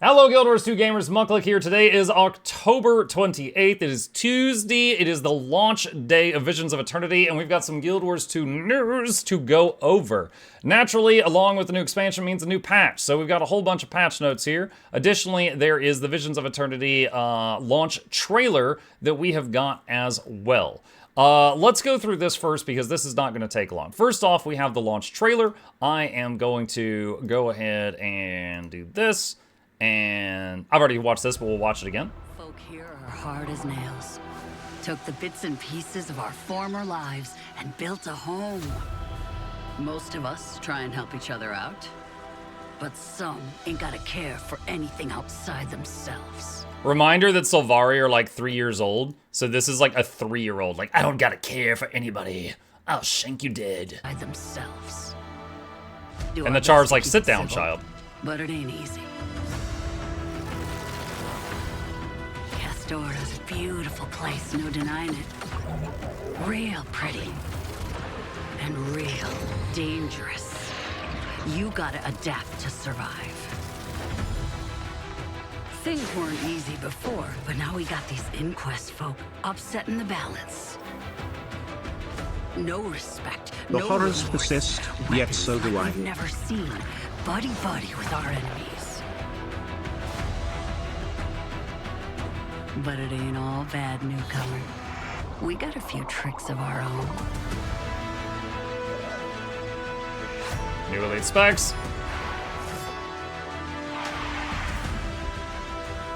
Hello Guild Wars 2 gamers, Mukluk here. Today is October 28th. It is Tuesday. It is the launch day of Visions of Eternity, and we've got some Guild Wars 2 news to go over. Naturally, along with the new expansion means a new patch, so we've got a whole bunch of patch notes here. Additionally, there is the Visions of Eternity launch trailer that we have got as well. Let's go through this first because this is not going to take long. First off, we have the launch trailer. I am going to go ahead and do this. And I've already watched this, but we'll watch it again. Folk here are hard as nails. Took the bits and pieces of our former lives and built a home. Most of us try and help each other out, but some ain't gotta care for anything outside themselves. Reminder that Sylvari are like 3 years old, so this is like a 3-year-old. Like, I don't gotta care for anybody. I'll shank you dead. By themselves. And the Char's like, sit down, child. But it ain't easy. Castora's a beautiful place, no denying it. Real pretty. And real dangerous. You gotta adapt to survive. Things weren't easy before, but now we got these Inquest folk upsetting the balance. No respect, The no horrors remorse. persist, yet Weapons so do like I. we've never seen. Buddy-buddy with our enemies. But it ain't all bad, newcomer. We got a few tricks of our own. New elite specs.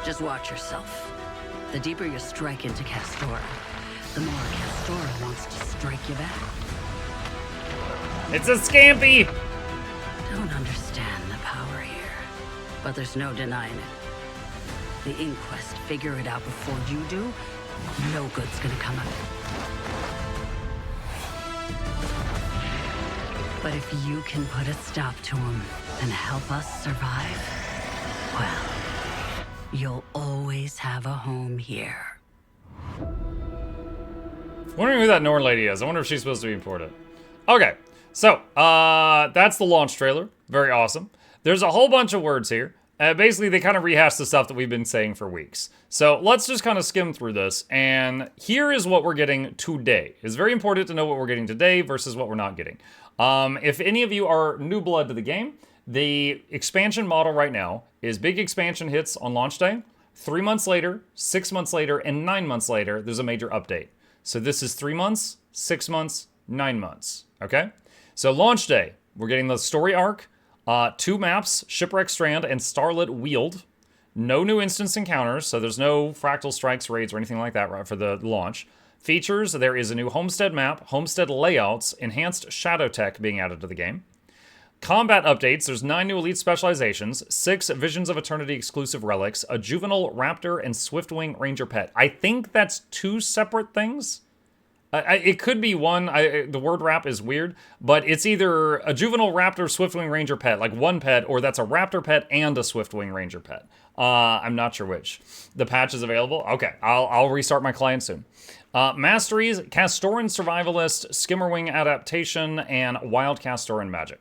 Just watch yourself. The deeper you strike into Castora, the more Castora wants to strike you back. It's a Scampy! Don't understand the power here, but there's no denying it. The Inquest figure it out before you do, no good's gonna come of it. But if you can put a stop to them and help us survive, well, you'll always have a home here. Wondering who that Norn lady is. I wonder if she's supposed to be important. Okay, so that's the launch trailer. Very awesome. There's a whole bunch of words here. Basically, they kind of rehash the stuff that we've been saying for weeks. So let's just kind of skim through this. And here is what we're getting today. It's very important to know what we're getting today versus what we're not getting. If any of you are new blood to the game, the expansion model right now is big expansion hits on launch day. 3 months later, 6 months later, and 9 months later, there's a major update. So this is 3 months, 6 months, 9 months. Okay? So launch day, we're getting the story arc. 2 maps, Shipwreck Strand and Starlit Weald. No new instance encounters, so there's no Fractal Strikes, raids, or anything like that right, for the launch. Features, there is a new Homestead map, Homestead layouts, enhanced Shadow Tech being added to the game. Combat updates, there's 9 new elite specializations, 6 Visions of Eternity exclusive relics, a Juvenile Raptor and Swiftwing Ranger pet. I think that's 2 separate things. It could be one. The word wrap is weird, but it's either a Juvenile Raptor Swiftwing Ranger pet, like one pet, or that's a Raptor pet and a Swiftwing Ranger pet. I'm not sure which. The patch is available. Okay, I'll restart my client soon. Masteries, Castoran Survivalist, Skimmerwing Adaptation, and Wild Castoran Magic.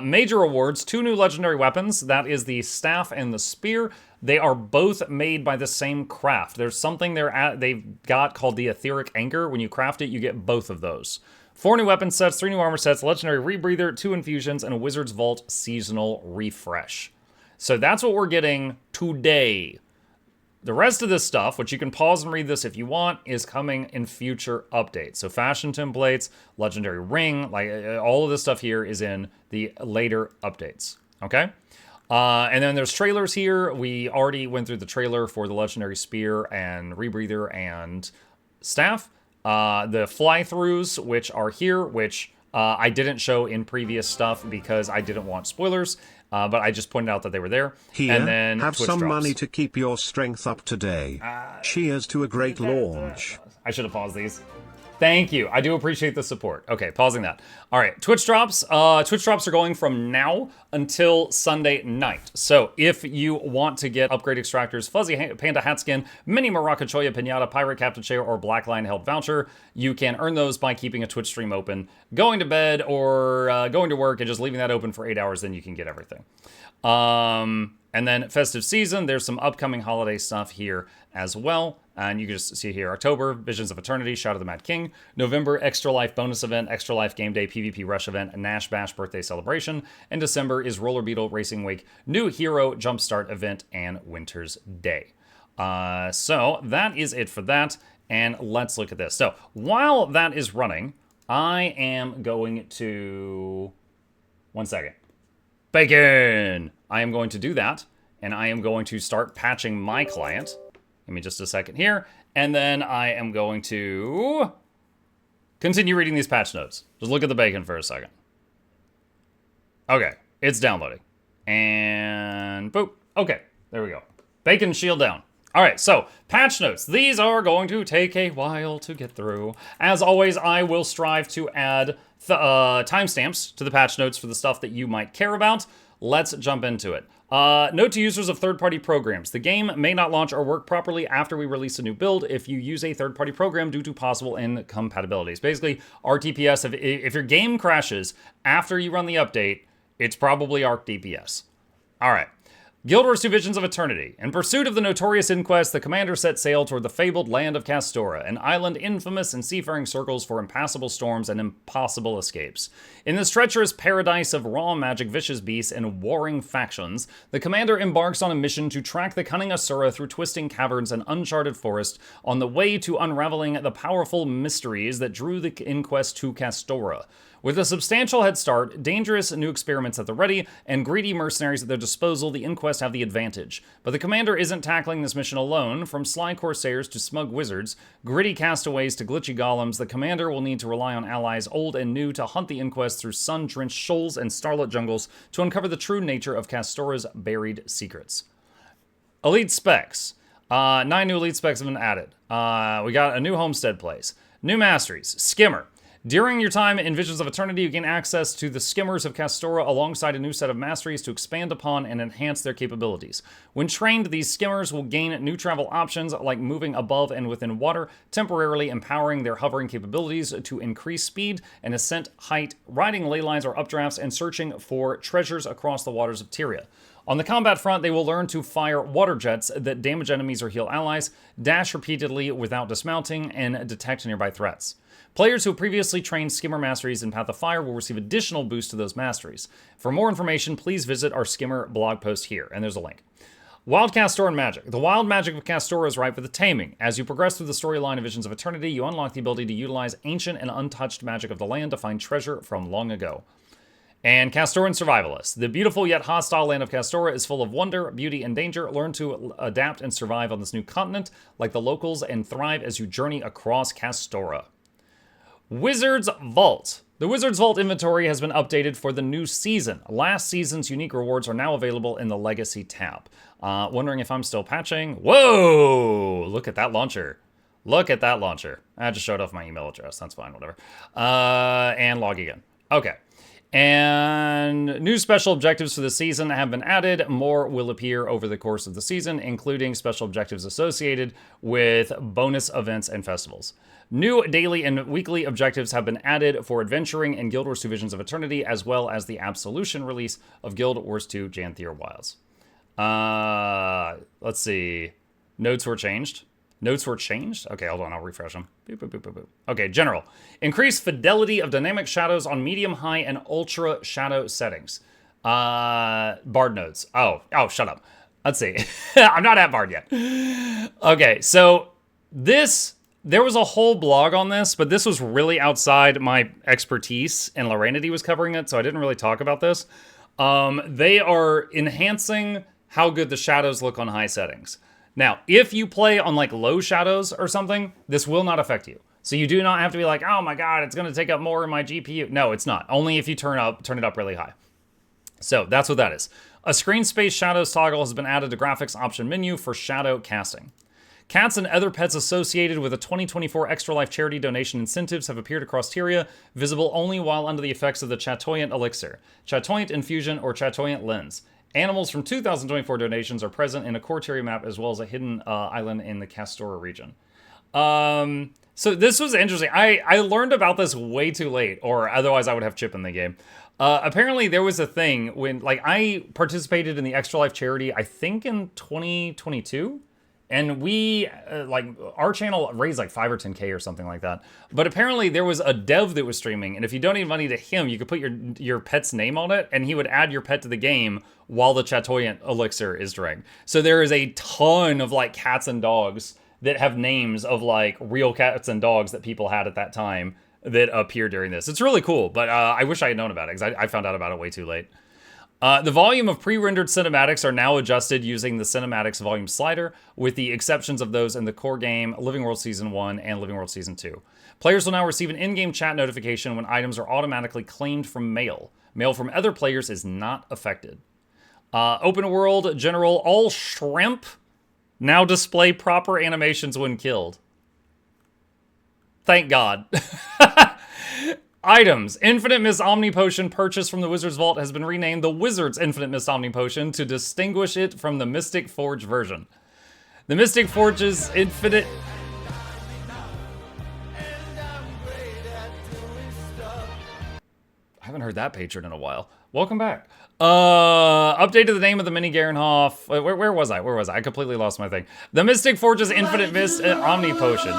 Major awards, 2 new legendary weapons. That is the Staff and the Spear. They are both made by the same craft. There's something they've got called the Etheric Anchor. When you craft it, you get both of those. 4 new weapon sets, 3 new armor sets, legendary rebreather, 2 infusions, and a Wizard's Vault seasonal refresh. So that's what we're getting today. The rest of this stuff, which you can pause and read this if you want, is coming in future updates. So fashion templates, legendary ring, like all of this stuff here is in the later updates, okay? And then there's trailers here. We already went through the trailer for the legendary spear and rebreather and staff. The fly-throughs, which are here, which I didn't show in previous stuff because I didn't want spoilers. But I just pointed out that they were there. Here, and then have Twitch some drops. money to keep your strength up today. Cheers to a great launch. I should have paused these. Thank you. I do appreciate the support. Okay, pausing that. All right, Twitch drops. Twitch drops are going from now until Sunday night. So if you want to get upgrade extractors, fuzzy panda hat skin, mini maracachoya pinata, pirate captain chair, or black lion held voucher, you can earn those by keeping a Twitch stream open, going to bed, or going to work and just leaving that open for 8 hours. Then you can get everything. And then festive season, there's some upcoming holiday stuff here as well. And you can just see here, October, Visions of Eternity, Shout of the Mad King. November, Extra Life bonus event, Extra Life game day, PvP rush event, Nash Bash birthday celebration. And December is Roller Beetle Racing Week, new hero jumpstart event, and Winter's Day. So that is it for that. And let's look at this. So while that is running, I am going to... One second. Bacon! I am going to do that, and I am going to start patching my client. Give me just a second here, and then I am going to continue reading these patch notes. Just look at the bacon for a second. Okay, it's downloading. And boop. Okay, there we go. Bacon shield down. All right, so patch notes. These are going to take a while to get through. As always, I will strive to add timestamps to the patch notes for the stuff that you might care about. Let's jump into it. Note to users of third-party programs. The game may not launch or work properly after we release a new build if you use a third-party program due to possible incompatibilities. Basically, RTPS, if your game crashes after you run the update, it's probably Arc DPS. All right. Guild Wars 2 Visions of Eternity. In pursuit of the notorious inquest, the commander set sail toward the fabled land of Castora, an island infamous in seafaring circles for impassable storms and impossible escapes. In this treacherous paradise of raw magic, vicious beasts, and warring factions, the commander embarks on a mission to track the cunning Asura through twisting caverns and uncharted forest on the way to unraveling the powerful mysteries that drew the inquest to Castora. With a substantial head start, dangerous new experiments at the ready, and greedy mercenaries at their disposal, the Inquest have the advantage. But the commander isn't tackling this mission alone. From sly corsairs to smug wizards, gritty castaways to glitchy golems, the commander will need to rely on allies old and new to hunt the Inquest through sun-drenched shoals and starlit jungles to uncover the true nature of Castora's buried secrets. Elite specs. 9 new elite specs have been added. We got a new homestead place. New masteries. Skimmer. During your time in Visions of Eternity, you gain access to the Skimmers of Castora alongside a new set of masteries to expand upon and enhance their capabilities. When trained, these Skimmers will gain new travel options like moving above and within water, temporarily empowering their hovering capabilities to increase speed and ascent height, riding ley lines or updrafts, and searching for treasures across the waters of Tyria. On the combat front, they will learn to fire water jets that damage enemies or heal allies, dash repeatedly without dismounting, and detect nearby threats. Players who previously trained Skimmer masteries in Path of Fire will receive additional boosts to those masteries. For more information, please visit our Skimmer blog post here, and there's a link. Wild Castor and Magic. The wild magic of Castor is ripe for the taming. As you progress through the storyline of Visions of Eternity, you unlock the ability to utilize ancient and untouched magic of the land to find treasure from long ago. And Castoran Survivalists. The beautiful yet hostile land of Castora is full of wonder, beauty, and danger. Learn to adapt and survive on this new continent like the locals and thrive as you journey across Castora. Wizard's Vault. The Wizard's Vault inventory has been updated for the new season. Last season's unique rewards are now available in the Legacy tab. Wondering if I'm still patching? Whoa! Look at that launcher. Look at that launcher. I just showed off my email address. That's fine, whatever. And log again. Okay. And new special objectives for the season have been added. More will appear over the course of the season, including special objectives associated with bonus events and festivals. New daily and weekly objectives have been added for adventuring in Guild Wars 2 Visions of Eternity, as well as the Absolution release of Guild Wars 2 Janthier Wilds. Let's see. Notes were changed. Notes were changed? Okay, hold on, I'll refresh them. Boop, boop, boop, boop, boop. Okay, general. Increase fidelity of dynamic shadows on medium, high, and ultra shadow settings. Bard notes. Oh, shut up. Let's see. I'm not at Bard yet. Okay, so there was a whole blog on this, but this was really outside my expertise, and Lorenity was covering it, so I didn't really talk about this. They are enhancing how good the shadows look on high settings. Now, if you play on like low shadows or something, this will not affect you. So you do not have to be like, oh my god, it's going to take up more in my GPU. No, it's not. Only if you turn it up really high. So that's what that is. A screen space shadows toggle has been added to graphics option menu for shadow casting. Cats and other pets associated with the 2024 Extra Life charity donation incentives have appeared across Tyria, visible only while under the effects of the Chatoyant Elixir, Chatoyant Infusion, or Chatoyant Lens. Animals from 2024 donations are present in a core Tyria map as well as a hidden island in the Castora region. So this was interesting. I learned about this way too late, or otherwise I would have Chip in the game. Apparently there was a thing when, like, I participated in the Extra Life charity, I think in 2022. And we, like, our channel raised like 5 or 10K or something like that. But apparently there was a dev that was streaming, and if you donate money to him, you could put your pet's name on it, and he would add your pet to the game while the Chatoyant elixir is drank. So there is a ton of, like, cats and dogs that have names of, like, real cats and dogs that people had at that time that appear during this. It's really cool, but I wish I had known about it, because I found out about it way too late. The volume of pre-rendered cinematics are now adjusted using the cinematics volume slider, with the exceptions of those in the core game, Living World Season 1 and Living World Season 2. Players will now receive an in-game chat notification when items are automatically claimed from mail. Mail from other players is not affected. Open World General, all shrimp now display proper animations when killed. Thank God. Items. Infinite Mist Omni Potion purchased from the Wizard's Vault has been renamed the Wizard's Infinite Mist Omni Potion to distinguish it from the Mystic Forge version. The Mystic Forge's infinite... I haven't heard that patron in a while. Welcome back. Updated the name of the mini Garenhoff. Where was I? I completely lost my thing. The Mystic Forge's Infinite Mist Omni Potion.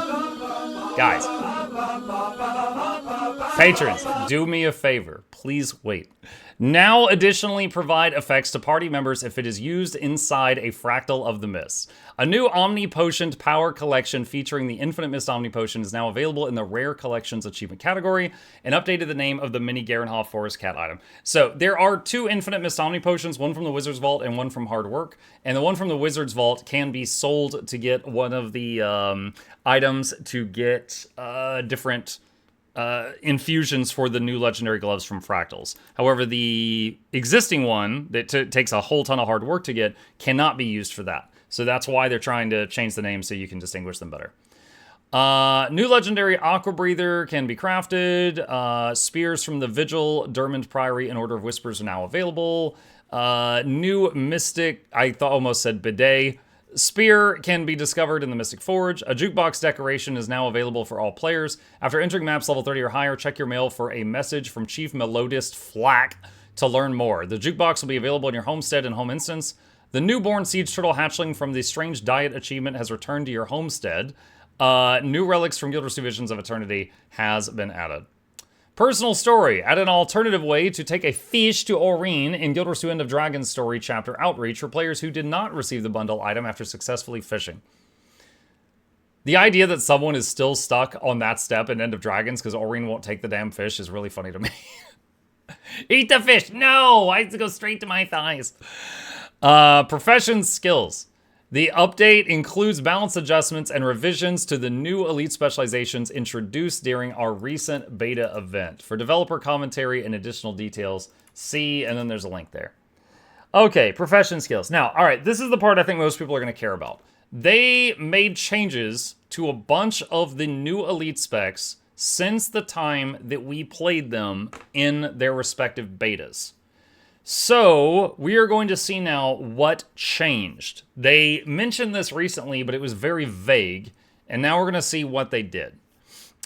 Guys. Patrons, do me a favor. Please wait. Now additionally provide effects to party members if it is used inside a fractal of the Mist. A new Omni Potioned Power Collection featuring the Infinite Mist Omni Potion is now available in the Rare Collections achievement category, and updated the name of the mini Garenhoff Forest Cat item. So there are 2 Infinite Mist Omni Potions, one from the Wizard's Vault and one from Hard Work, and the one from the Wizard's Vault can be sold to get one of the items to get different... infusions for the new legendary gloves from Fractals. However, the existing one that takes a whole ton of hard work to get cannot be used for that. So that's why they're trying to change the name so you can distinguish them better. New legendary Aqua Breather can be crafted. Spears from the Vigil, Dermond Priory, and Order of Whispers are now available. New Mystic, almost said Bidet. Spear can be discovered in the Mystic Forge. A jukebox decoration is now available for all players. After entering maps level 30 or higher, check your mail for a message from Chief Melodist Flack to learn more. The jukebox will be available in your homestead and home instance. The newborn Siege Turtle hatchling from the Strange Diet achievement has returned to your homestead. New relics from Guild Wars 2 Visions of Eternity has been added. Personal story. Add an alternative way to take a fish to Aurene in Guild Wars 2 End of Dragon Story Chapter Outreach for players who did not receive the bundle item after successfully fishing. The idea that someone is still stuck on that step in End of Dragons because Aurene won't take the damn fish is really funny to me. Eat the fish! No! I have to go straight to my thighs. Profession skills. The update includes balance adjustments and revisions to the new elite specializations introduced during our recent beta event. For developer commentary and additional details, see, and then there's a link there. Okay, profession skills. Now, all right, this is the part I think most people are going to care about. They made changes to a bunch of the new elite specs since the time that we played them in their respective betas. So, we are going to see now what changed. They mentioned this recently, but it was very vague, and now we're going to see what they did.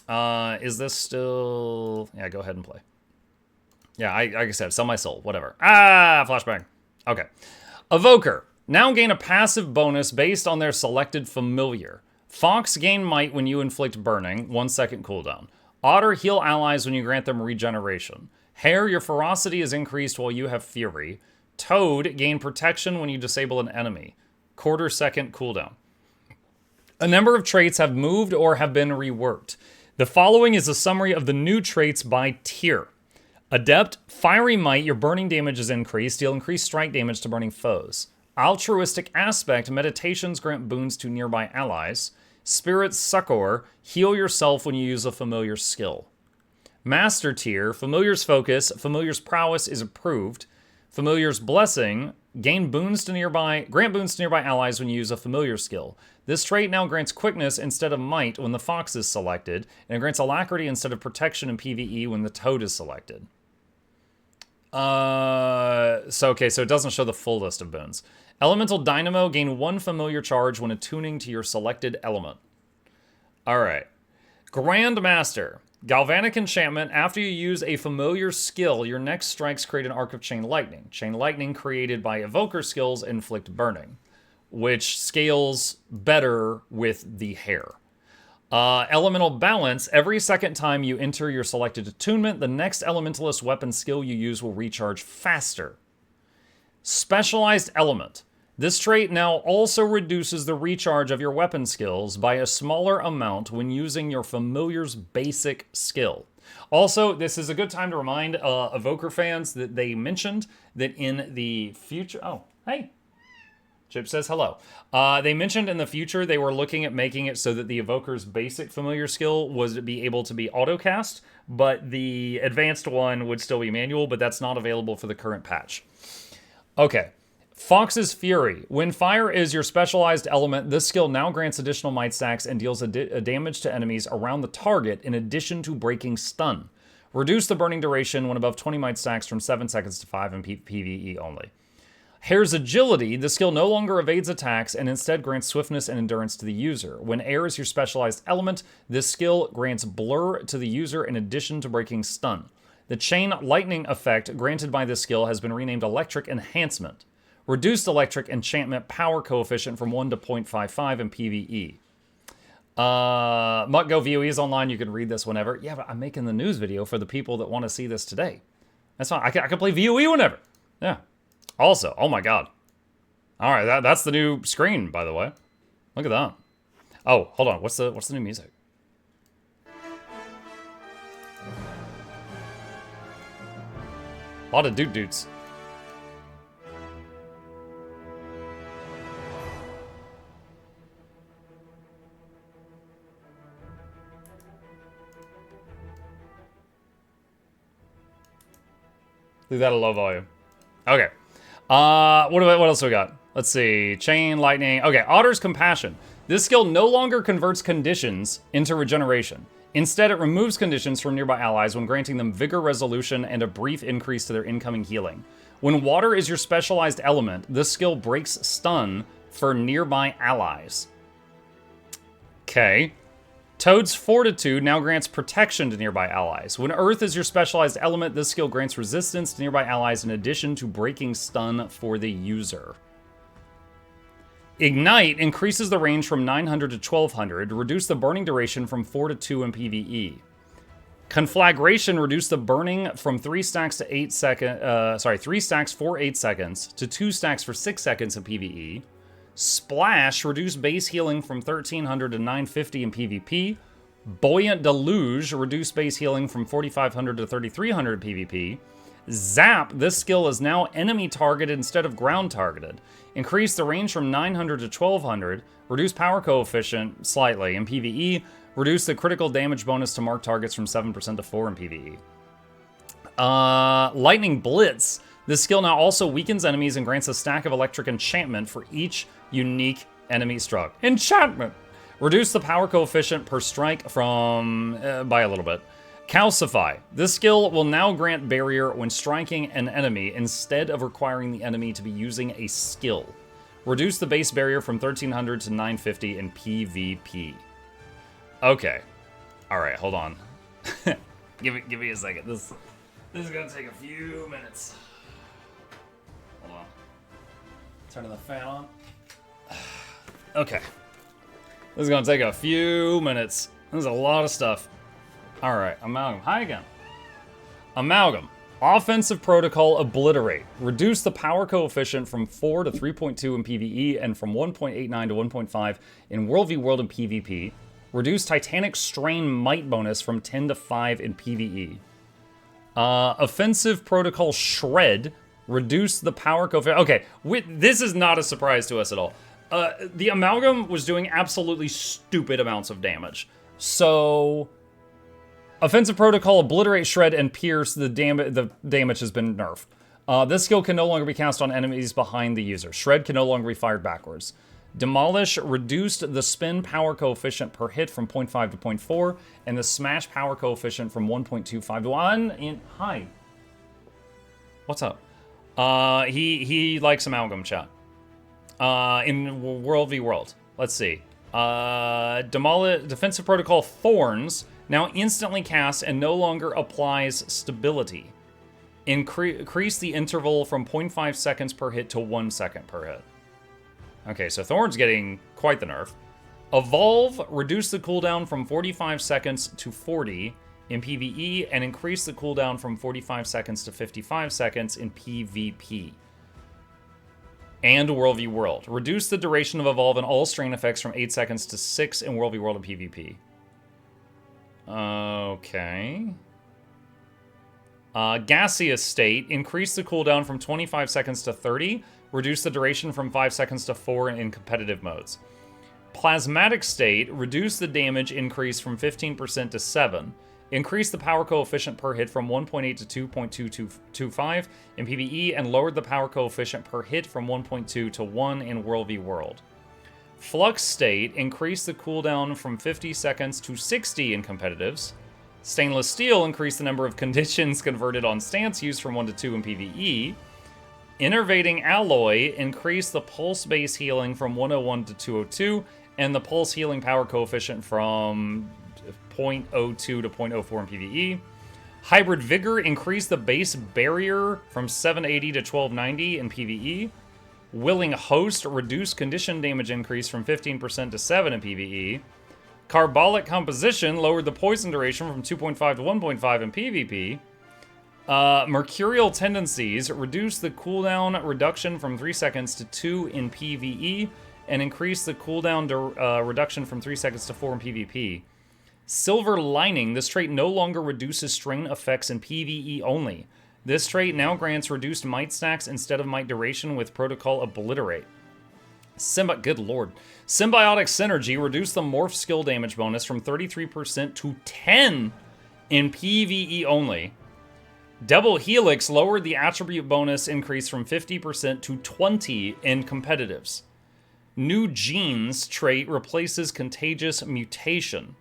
Is this still... Yeah, go ahead and play. Yeah, like I said, sell my soul, whatever. Flashbang. Okay. Evoker. Now gain a passive bonus based on their selected familiar. Fox gain might when you inflict burning, 1 second cooldown. Otter heal allies when you grant them regeneration. Hare, your ferocity is increased while you have fury. Toad, gain protection when you disable an enemy. 1/4 second cooldown. A number of traits have moved or have been reworked. The following is a summary of the new traits by tier. Adept, Fiery Might, your burning damage is increased. Deal increased strike damage to burning foes. Altruistic Aspect, meditations grant boons to nearby allies. Spirit Succor, heal yourself when you use a familiar skill. Master tier, Familiar's Focus, Familiar's Prowess is approved. Familiar's Blessing, grant boons to nearby allies when you use a familiar skill. This trait now grants quickness instead of might when the fox is selected, and it grants alacrity instead of protection in PvE when the toad is selected. So it doesn't show the full list of boons. Elemental Dynamo, gain 1 familiar charge when attuning to your selected element. Alright. Grandmaster. Galvanic enchantment. After you use a familiar skill, your next strikes create an arc of chain lightning. Chain lightning created by evoker skills inflict burning, which scales better with the hair. Elemental balance. Every second time you enter your selected attunement, the next elementalist weapon skill you use will recharge faster. Specialized element. This trait now also reduces the recharge of your weapon skills by a smaller amount when using your familiar's basic skill. Also, this is a good time to remind Evoker fans that they mentioned that in the future... Oh, hey. Chip says hello. They mentioned in the future they were looking at making it so that the Evoker's basic familiar skill was to be able to be auto-cast, but the advanced one would still be manual, but that's not available for the current patch. Okay. Fox's Fury. When fire is your specialized element, this skill now grants additional might stacks and deals a damage to enemies around the target in addition to breaking stun. Reduce the burning duration when above 20 might stacks from 7 seconds to 5 in PvE only. Hair's Agility. The skill no longer evades attacks and instead grants swiftness and endurance to the user. When air is your specialized element, this skill grants blur to the user in addition to breaking stun. The chain lightning effect granted by this skill has been renamed Electric Enhancement. Reduced electric enchantment power coefficient from 1 to 0.55 in PvE. MuckGo VOE is online. You can read this whenever. Yeah, but I'm making the news video for the people that want to see this today. That's fine. I can play VOE whenever. Yeah. Also, oh my god. All right, that's the new screen, by the way. Look at that. Oh, hold on. What's the new music? A lot of dudes. Leave that at low volume. Okay. What else we got? Let's see. Chain, lightning. Okay, Otter's Compassion. This skill no longer converts conditions into regeneration. Instead, it removes conditions from nearby allies when granting them vigor, resolution, and a brief increase to their incoming healing. When water is your specialized element, this skill breaks stun for nearby allies. Okay. Toad's Fortitude now grants protection to nearby allies. When Earth is your specialized element, this skill grants resistance to nearby allies in addition to breaking stun for the user. Ignite increases the range from 900 to 1200, reduce the burning duration from 4 to 2 in PvE. Conflagration reduced the burning from 3 stacks to 8 seconds, 3 stacks for 8 seconds to 2 stacks for 6 seconds in PvE. Splash reduced base healing from 1300 to 950 in PvP. Buoyant Deluge reduced base healing from 4500 to 3300 in PvP. Zap, this skill is now enemy targeted instead of ground targeted. Increase the range from 900 to 1200. Reduce power coefficient slightly in PvE. Reduce the critical damage bonus to marked targets from 7% to 4 in PvE. Lightning Blitz. This skill now also weakens enemies and grants a stack of electric enchantment for each unique enemy struck. Enchantment! Reduce the power coefficient per strike from by a little bit. Calcify. This skill will now grant barrier when striking an enemy instead of requiring the enemy to be using a skill. Reduce the base barrier from 1300 to 950 in PvP. Okay. Alright, hold on. Give me a second. This is gonna take a few minutes. Hold on. Turning the fan on. Okay. This is gonna take a few minutes. There's a lot of stuff. Alright, Amalgam. Hi again. Amalgam. Offensive Protocol Obliterate. Reduce the power coefficient from 4 to 3.2 in PvE and from 1.89 to 1.5 in World v World and PvP. Reduce Titanic Strain Might bonus from 10 to 5 in PvE. Offensive Protocol Shred. Reduce the power coefficient. Okay, this is not a surprise to us at all. The Amalgam was doing absolutely stupid amounts of damage. So, Offensive Protocol, Obliterate, Shred, and Pierce, the damage has been nerfed. This skill can no longer be cast on enemies behind the user. Shred can no longer be fired backwards. Demolish reduced the spin power coefficient per hit from 0.5 to 0.4, and the smash power coefficient from 1.25 to 1. Hi. What's up? He likes Amalgam, chat. In World v World. Let's see. Defensive Protocol Thorns. Now instantly casts and no longer applies stability. Increase the interval from 0.5 seconds per hit to 1 second per hit. Okay, so Thorn's getting quite the nerf. Evolve, reduce the cooldown from 45 seconds to 40 in PvE, and increase the cooldown from 45 seconds to 55 seconds in PvP. And World v World. Reduce the duration of Evolve and all strain effects from 8 seconds to 6 in World v World and PvP. Okay. Gaseous State, increase the cooldown from 25 seconds to 30, reduce the duration from 5 seconds to 4 in competitive modes. Plasmatic State, reduce the damage increase from 15% to 7, increase the power coefficient per hit from 1.8 to 2.225 in PvE, and lowered the power coefficient per hit from 1.2 to 1 in World v World. Flux State, increase the cooldown from 50 seconds to 60 in competitives. Stainless Steel, increase the number of conditions converted on stance used from 1 to 2 in PvE. Innervating Alloy, increase the pulse base healing from 101 to 202, and the pulse healing power coefficient from 0.02 to 0.04 in PvE. Hybrid Vigor, increase the base barrier from 780 to 1290 in PvE. Willing Host, reduce condition damage increase from 15% to 7 in PvE. Carbolic Composition, lowered the poison duration from 2.5 to 1.5 in PvP. Mercurial Tendencies, reduce the cooldown reduction from 3 seconds to 2 in PvE, and increase the cooldown reduction from 3 seconds to 4 in PvP. Silver Lining, this trait no longer reduces strain effects in PvE only. This trait now grants reduced might stacks instead of might duration with Protocol Obliterate. Good lord. Symbiotic Synergy, reduce the morph skill damage bonus from 33% to 10 in PvE only. Double Helix, lowered the attribute bonus increase from 50% to 20 in competitives. New Genes trait replaces Contagious Mutation.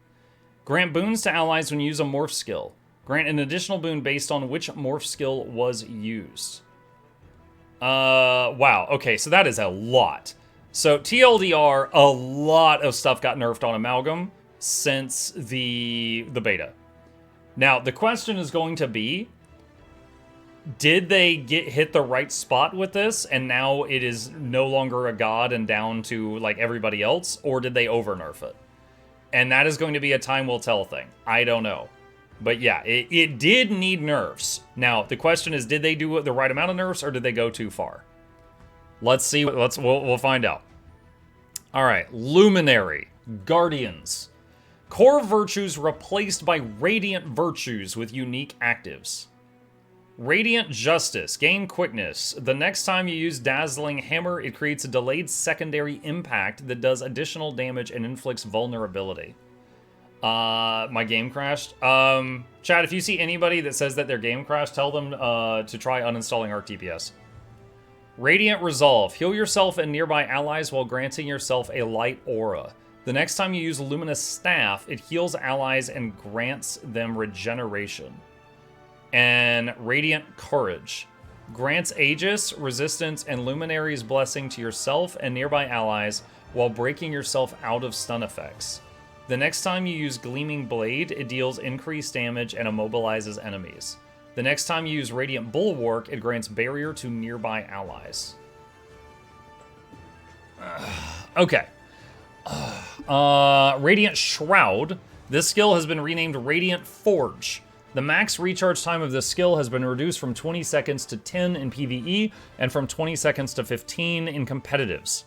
Grant boons to allies when you use a morph skill. Grant an additional boon based on which morph skill was used. Wow. Okay, so that is a lot. So TLDR, a lot of stuff got nerfed on Amalgam since the beta. Now, the question is going to be, did they hit the right spot with this, and now it is no longer a god and down to like everybody else, or did they over-nerf it? And that is going to be a time will tell thing. I don't know. But yeah, it did need nerfs. Now, the question is, did they do the right amount of nerfs, or did they go too far? Let's see. We'll find out. All right, Luminary, Guardians. Core virtues replaced by Radiant virtues with unique actives. Radiant Justice, gain quickness. The next time you use Dazzling Hammer, it creates a delayed secondary impact that does additional damage and inflicts vulnerability. My game crashed. Chad, if you see anybody that says that their game crashed, tell them to try uninstalling Arc DPS. Radiant Resolve, heal yourself and nearby allies while granting yourself a light aura. The next time you use Luminous Staff, it heals allies and grants them regeneration. And Radiant Courage, grants Aegis, Resistance, and Luminary's Blessing to yourself and nearby allies while breaking yourself out of stun effects. The next time you use Gleaming Blade, it deals increased damage and immobilizes enemies. The next time you use Radiant Bulwark, it grants barrier to nearby allies. Okay. Radiant Shroud. This skill has been renamed Radiant Forge. The max recharge time of this skill has been reduced from 20 seconds to 10 in PvE, and from 20 seconds to 15 in competitives.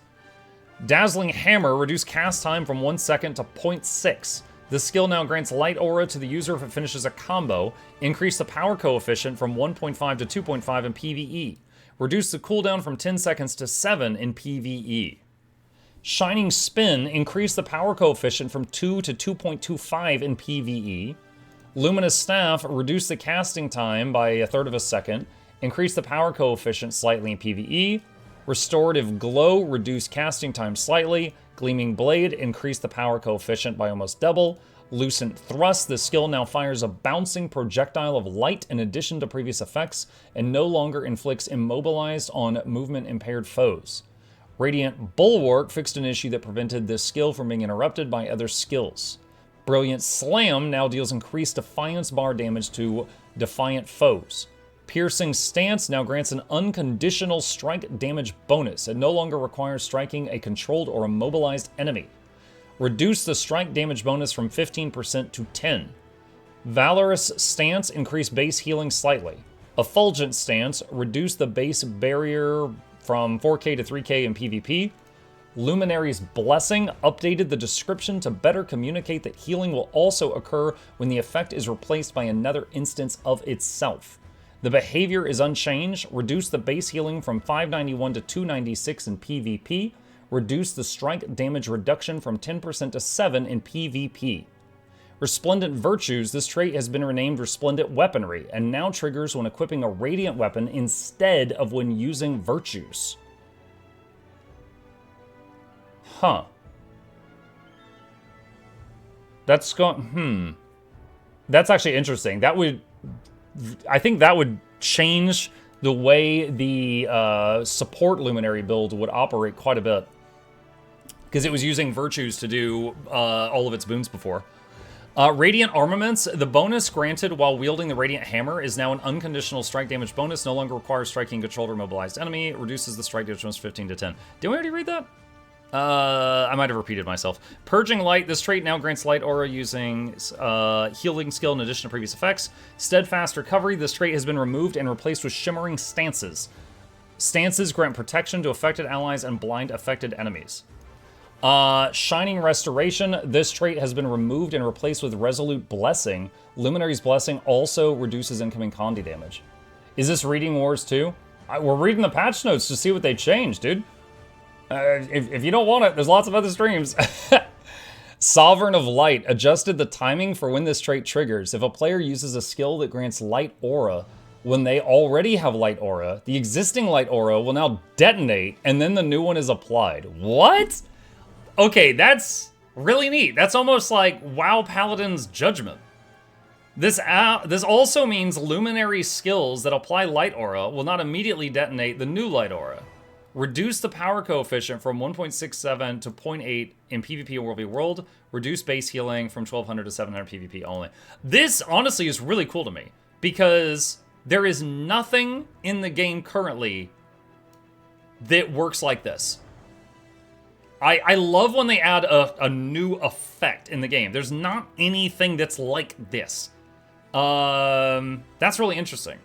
Dazzling Hammer, reduced cast time from 1 second to 0.6. This skill now grants light aura to the user if it finishes a combo, increase the power coefficient from 1.5 to 2.5 in PvE, reduce the cooldown from 10 seconds to 7 in PvE. Shining Spin, increase the power coefficient from 2 to 2.25 in PvE. Luminous Staff, reduce the casting time by 1/3 of a second, increase the power coefficient slightly in PvE. Restorative Glow, reduce casting time slightly. Gleaming Blade, increase the power coefficient by almost double. Lucent Thrust, the skill now fires a bouncing projectile of light in addition to previous effects, and no longer inflicts immobilized on movement-impaired foes. Radiant Bulwark fixed an issue that prevented this skill from being interrupted by other skills. Brilliant Slam now deals increased Defiance bar damage to Defiant foes. Piercing Stance now grants an unconditional strike damage bonus. It no longer requires striking a controlled or immobilized enemy. Reduce the strike damage bonus from 15% to 10. Valorous Stance increase base healing slightly. Effulgent Stance reduce the base barrier from 4k to 3k in PvP. Luminary's Blessing updated the description to better communicate that healing will also occur when the effect is replaced by another instance of itself. The behavior is unchanged. Reduce the base healing from 591 to 296 in PvP. Reduce the strike damage reduction from 10% to 7 in PvP. Resplendent Virtues, this trait has been renamed Resplendent Weaponry, and now triggers when equipping a Radiant weapon instead of when using Virtues. Huh. That's That's actually interesting. I think that would change the way the support Luminary build would operate quite a bit. Because it was using Virtues to do all of its boons before. Radiant Armaments, the bonus granted while wielding the Radiant Hammer is now an unconditional strike damage bonus, no longer requires striking controlled or mobilized enemy. It reduces the strike damage bonus 15 to 10. Did we already read that? I might have repeated myself. Purging Light, this trait now grants light aura using healing skill in addition to previous effects. Steadfast Recovery, this trait has been removed and replaced with Shimmering Stances. Stances grant protection to affected allies and blind affected enemies. Shining Restoration, this trait has been removed and replaced with Resolute Blessing. Luminary's Blessing also reduces incoming Conduit damage. Is this Reading Wars too? We're reading the patch notes to see what they changed, dude. If you don't want it, there's lots of other streams. Sovereign of Light adjusted the timing for when this trait triggers. If a player uses a skill that grants light aura when they already have light aura, the existing light aura will now detonate and then the new one is applied. What? Okay, that's really neat. That's almost like WoW Paladin's Judgment. This also means Luminary skills that apply light aura will not immediately detonate the new light aura. Reduce the power coefficient from 1.67 to 0.8 in PvP and World v World. Reduce base healing from 1200 to 700 PvP only. This, honestly, is really cool to me, because there is nothing in the game currently that works like this. I love when they add a new effect in the game. There's not anything that's like this. That's really interesting.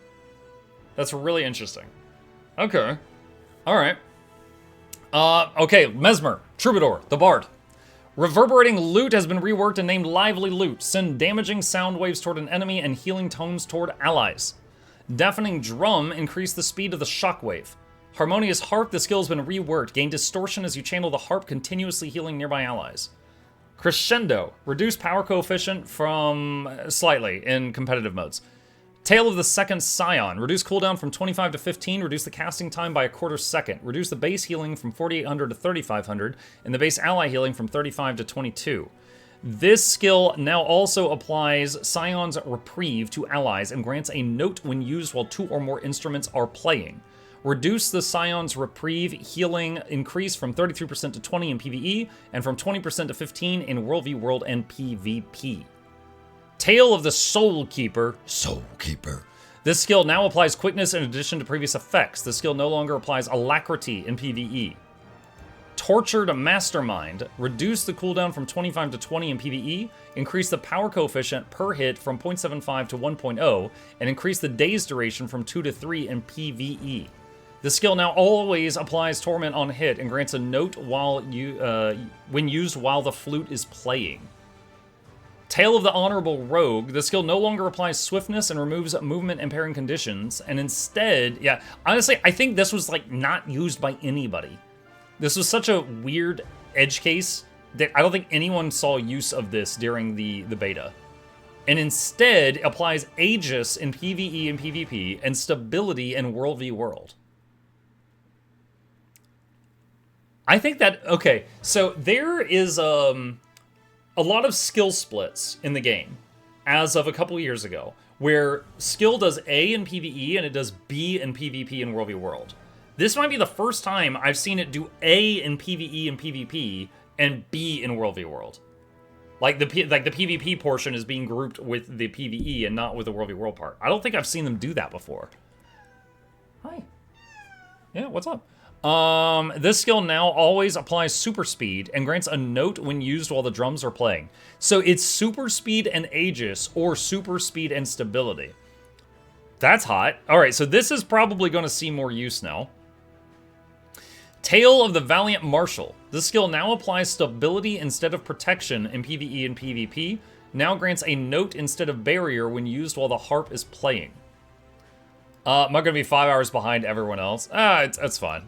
That's really interesting. Okay. All right. Okay, Mesmer, Troubadour, the Bard. Reverberating Lute has been reworked and named Lively Lute. Send damaging sound waves toward an enemy and healing tones toward allies. Deafening Drum, increase the speed of the shockwave. Harmonious Harp, the skill has been reworked. Gain distortion as you channel the harp, continuously healing nearby allies. Crescendo, reduce power coefficient from slightly in competitive modes. Tale of the Second Scion, reduce cooldown from 25 to 15, reduce the casting time by a quarter second, reduce the base healing from 4800 to 3500, and the base ally healing from 35 to 22. This skill now also applies Scion's Reprieve to allies and grants a note when used while 2 or more instruments are playing. Reduce the Scion's Reprieve healing increase from 33% to 20 in PvE, and from 20% to 15 in World v World and PvP. Tale of the Soul Keeper. This skill now applies quickness in addition to previous effects. The skill no longer applies Alacrity in PvE. Tortured Mastermind. Reduce the cooldown from 25 to 20 in PvE, increase the power coefficient per hit from 0.75 to 1.0, and increase the day's duration from 2 to 3 in PvE. The skill now always applies Torment on hit and grants a note when used while the flute is playing. Tale of the Honorable Rogue. The skill no longer applies swiftness and removes movement impairing conditions, and instead, yeah, honestly, I think this was like not used by anybody. This was such a weird edge case that I don't think anyone saw use of this during the beta. And instead applies Aegis in PvE and PvP and Stability in World v World. I think that, okay, so there is a lot of skill splits in the game as of a couple years ago, where skill does A in PvE and it does B in PvP in World v World. This might be the first time I've seen it do A in PvE and PvP and B in World v World. Like the PvP portion is being grouped with the PvE and not with the World v World part. I don't think I've seen them do that before. Hi. Yeah, what's up? This skill now always applies super speed and grants a note when used while the drums are playing. So it's super speed and Aegis or super speed and stability. That's hot. All right, so this is probably going to see more use now. Tale of the Valiant Marshal. This skill now applies stability instead of protection in PvE and PvP. Now grants a note instead of barrier when used while the harp is playing. Am I going to be 5 hours behind everyone else? It's fine.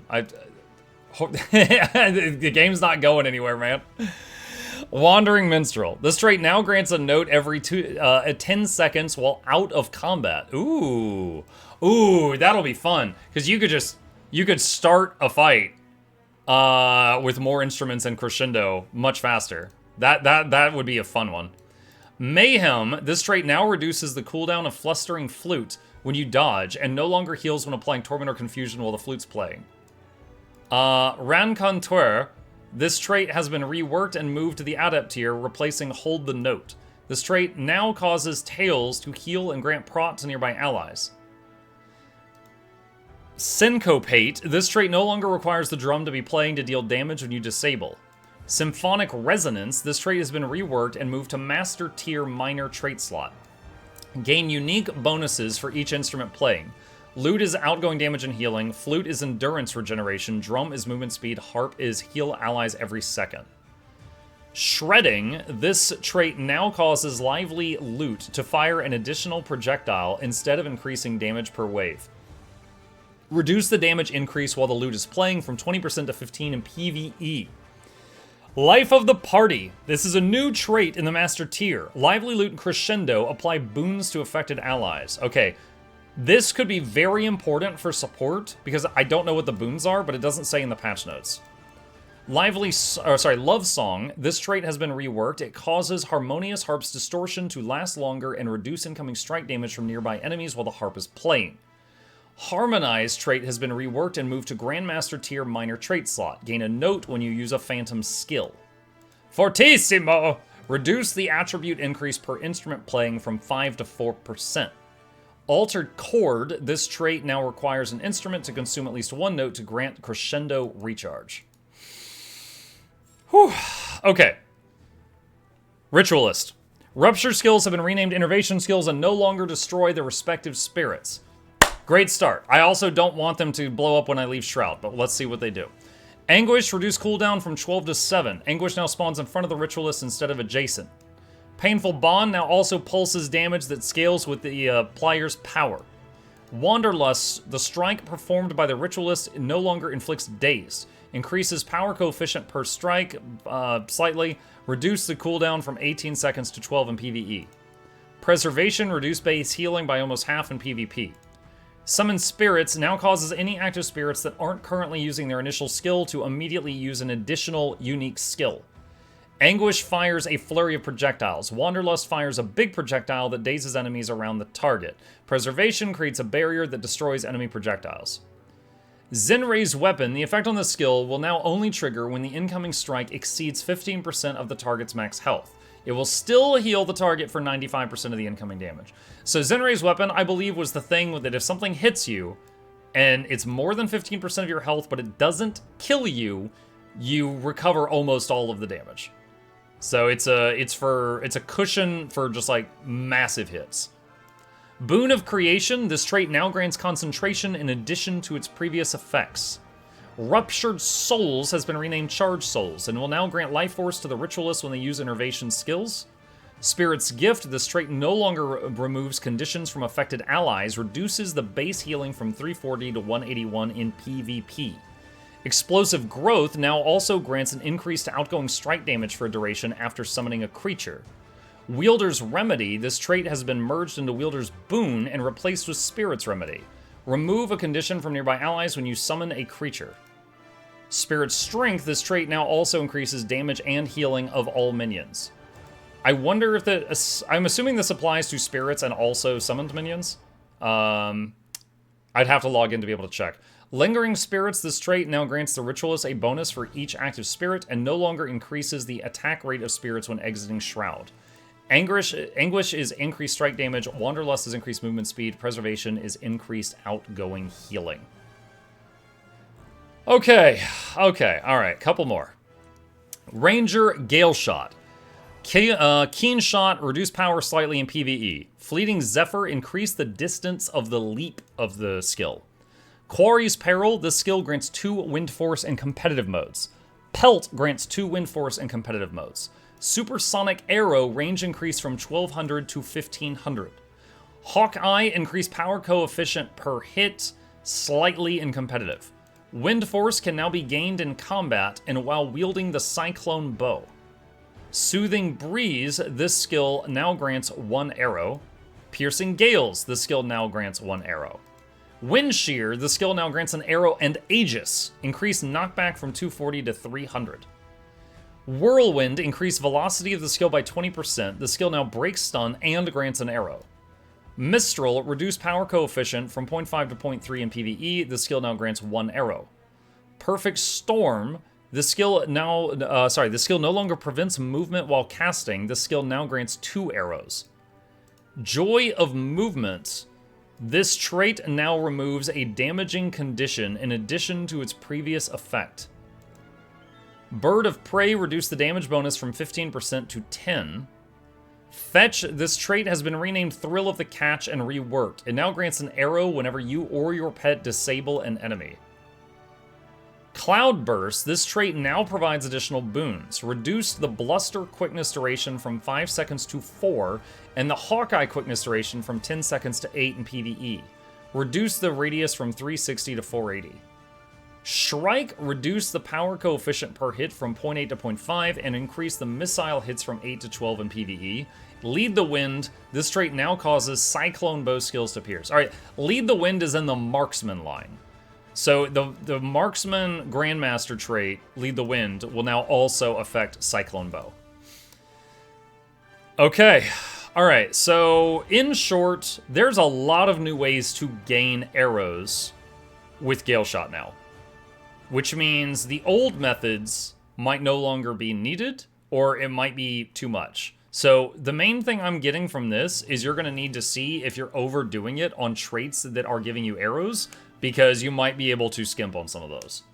The game's not going anywhere, man. Wandering Minstrel. This trait now grants a note every 10 seconds while out of combat. Ooh, that'll be fun because you could start a fight with more instruments and crescendo much faster. That would be a fun one. Mayhem. This trait now reduces the cooldown of Flustering Flute when you dodge, and no longer heals when applying Torment or Confusion while the flute's playing. Ranconteur. This trait has been reworked and moved to the Adept tier, replacing Hold the Note. This trait now causes Tails to heal and grant prot to nearby allies. Syncopate. This trait no longer requires the drum to be playing to deal damage when you disable. Symphonic Resonance. This trait has been reworked and moved to Master tier minor trait slot. Gain unique bonuses for each instrument playing. Lute is outgoing damage and healing. Flute is endurance regeneration. Drum is movement speed. Harp is heal allies every second. Shredding. This trait now causes Lively Lute to fire an additional projectile instead of increasing damage per wave. Reduce the damage increase while the lute is playing from 20% to 15% in PvE. Life of the Party. This is a new trait in the Master tier. Lively Lute and Crescendo apply boons to affected allies. Okay, this could be very important for support because I don't know what the boons are, but it doesn't say in the patch notes. Love Song. This trait has been reworked. It causes Harmonious Harp's distortion to last longer and reduce incoming strike damage from nearby enemies while the harp is playing. Harmonize trait has been reworked and moved to Grandmaster tier minor trait slot. Gain a note when you use a phantom skill. Fortissimo! Reduce the attribute increase per instrument playing from 5 to 4%. Altered Chord. This trait now requires an instrument to consume at least one note to grant crescendo recharge. Whew. Okay. Ritualist. Rupture skills have been renamed Innervation skills and no longer destroy their respective spirits. Great start. I also don't want them to blow up when I leave Shroud, but let's see what they do. Anguish, reduce cooldown from 12 to 7. Anguish now spawns in front of the Ritualist instead of adjacent. Painful Bond now also pulses damage that scales with the Plier's power. Wanderlust, the strike performed by the Ritualist no longer inflicts daze. Increases power coefficient per strike slightly. Reduce the cooldown from 18 seconds to 12 in PvE. Preservation, reduce base healing by almost half in PvP. Summon Spirits now causes any active spirits that aren't currently using their initial skill to immediately use an additional unique skill. Anguish fires a flurry of projectiles. Wanderlust fires a big projectile that dazes enemies around the target. Preservation creates a barrier that destroys enemy projectiles. Zenray's Weapon, the effect on the skill will now only trigger when the incoming strike exceeds 15% of the target's max health. It will still heal the target for 95% of the incoming damage. So Zenray's Weapon, I believe, was the thing that if something hits you, and it's more than 15% of your health, but it doesn't kill you, you recover almost all of the damage. So it's a cushion for just like massive hits. Boon of Creation, this trait now grants concentration in addition to its previous effects. Ruptured Souls has been renamed Charged Souls and will now grant life force to the Ritualist when they use Innervation skills. Spirit's Gift, this trait no longer removes conditions from affected allies, reduces the base healing from 340 to 181 in PvP. Explosive Growth now also grants an increase to outgoing strike damage for a duration after summoning a creature. Wielder's Remedy, this trait has been merged into Wielder's Boon and replaced with Spirit's Remedy. Remove a condition from nearby allies when you summon a creature. Spirit's Strength, this trait now also increases damage and healing of all minions. I wonder if I'm assuming this applies to spirits and also summoned minions. I'd have to log in to be able to check. Lingering Spirits, this trait now grants the Ritualist a bonus for each active spirit and no longer increases the attack rate of spirits when exiting Shroud. Anguish is increased strike damage, Wanderlust is increased movement speed, Preservation is increased outgoing healing. Okay, alright, couple more. Ranger Galeshot. Keen Shot, reduce power slightly in PvE. Fleeting Zephyr, increase the distance of the leap of the skill. Quarry's Peril, this skill grants 2 Wind Force in competitive modes. Pelt grants 2 Wind Force in competitive modes. Supersonic Arrow, range increase from 1200 to 1500. Hawkeye, increase power coefficient per hit slightly in competitive. Wind Force can now be gained in combat and while wielding the Cyclone Bow. Soothing Breeze, this skill now grants 1 arrow. Piercing Gales, this skill now grants 1 arrow. Wind Shear, the skill now grants an arrow and Aegis. Increase knockback from 240 to 300. Whirlwind, increase velocity of the skill by 20%. The skill now breaks stun and grants an arrow. Mistral, reduce power coefficient from 0.5 to 0.3 in PvE. The skill now grants 1 arrow. Perfect Storm, the skill no longer prevents movement while casting. The skill now grants 2 arrows. Joy of Movement, this trait now removes a damaging condition in addition to its previous effect. Bird of Prey, reduce the damage bonus from 15% to 10%. Fetch, this trait has been renamed Thrill of the Catch and reworked. It now grants an arrow whenever you or your pet disable an enemy. Cloudburst, this trait now provides additional boons. Reduce the Bluster quickness duration from 5 seconds to 4, and the Hawkeye quickness duration from 10 seconds to 8 in PvE. Reduce the radius from 360 to 480. Shrike, reduce the power coefficient per hit from 0.8 to 0.5 and increase the missile hits from 8 to 12 in PvE. Lead the Wind, this trait now causes Cyclone Bow skills to pierce. Alright, Lead the Wind is in the Marksman line. So the Marksman Grandmaster trait, Lead the Wind, will now also affect Cyclone Bow. Okay, alright, so in short, there's a lot of new ways to gain arrows with Galeshot now. Which means the old methods might no longer be needed, or it might be too much. So the main thing I'm getting from this is you're going to need to see if you're overdoing it on traits that are giving you arrows, because you might be able to skimp on some of those.